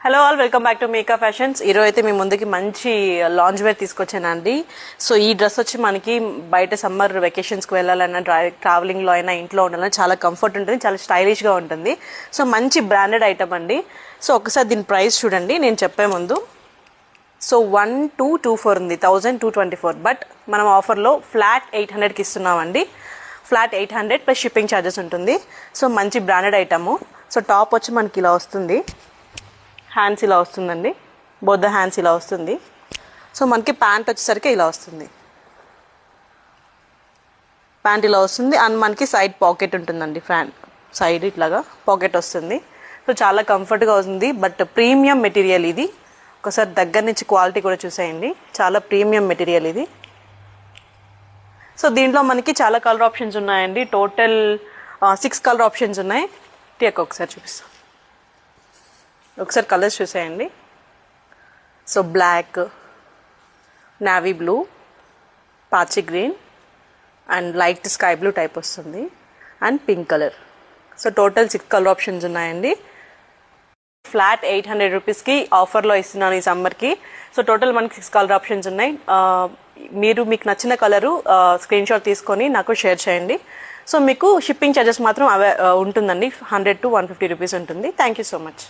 Hello all, welcome back to Meka fashions. ఈరోజు అయితే మీ ముందుకి మంచి లాంజ్ వేర్ తీసుకొచ్చానండి. సో ఈ డ్రెస్ వచ్చి మనకి బయట సమ్మర్ వెకేషన్స్కి వెళ్ళాలన్నా ట్రావెలింగ్లో అయినా ఇంట్లో ఉండాలన్నా చాలా కంఫర్ట్ ఉంటుంది, చాలా స్టైలిష్గా ఉంటుంది. సో మంచి బ్రాండెడ్ ఐటమ్ అండి. సో ఒకసారి దీని ప్రైస్ చూడండి నేను చెప్పే ముందు. సో 1224 ఉంది, 1224. బట్ మనం ఆఫర్లో ఫ్లాట్ 800కి ఇస్తున్నామండి. ఫ్లాట్ 800 ప్లస్ షిప్పింగ్ ఛార్జెస్ ఉంటుంది. సో మంచి బ్రాండెడ్ ఐటము. సో టాప్ వచ్చి మనకి ఇలా వస్తుంది, హ్యాండ్స్ ఇలా వస్తుందండి, బోత్ ద హ్యాండ్స్ ఇలా వస్తుంది. సో మనకి ప్యాంట్ వచ్చేసరికి ఇలా వస్తుంది, ప్యాంట్ ఇలా వస్తుంది. అండ్ మనకి సైడ్ పాకెట్ ఉంటుందండి, సైడ్ ఇట్లాగా పాకెట్ వస్తుంది. సో చాలా కంఫర్ట్గా వస్తుంది. బట్ ప్రీమియం మెటీరియల్ ఇది. ఒకసారి దగ్గర నుంచి క్వాలిటీ కూడా చూసేయండి, చాలా ప్రీమియం మెటీరియల్ ఇది. సో దీంట్లో మనకి చాలా కలర్ ఆప్షన్స్ ఉన్నాయండి. టోటల్ 6 కలర్ ఆప్షన్స్ ఉన్నాయి. ఒకసారి చూపిస్తాను, ఒకసారి కలర్స్ చూసేయండి. సో బ్లాక్, నావీ బ్లూ, పాచి green and light sky blue type వస్తుంది, and pink colour. So total 6 colour options ఉన్నాయండి. ఫ్లాట్ 800 రూపీస్కి ఆఫర్లో ఇస్తున్నాను ఈ సమ్మర్కి. సో టోటల్ మనకి 6 కలర్ ఆప్షన్స్ ఉన్నాయి. మీకు నచ్చిన కలరు స్క్రీన్ షాట్ తీసుకొని నాకు షేర్ చేయండి. సో మీకు షిప్పింగ్ ఛార్జెస్ మాత్రం అవే ఉంటుందండి, 100 to 150 రూపీస్ ఉంటుంది. Thank you so much.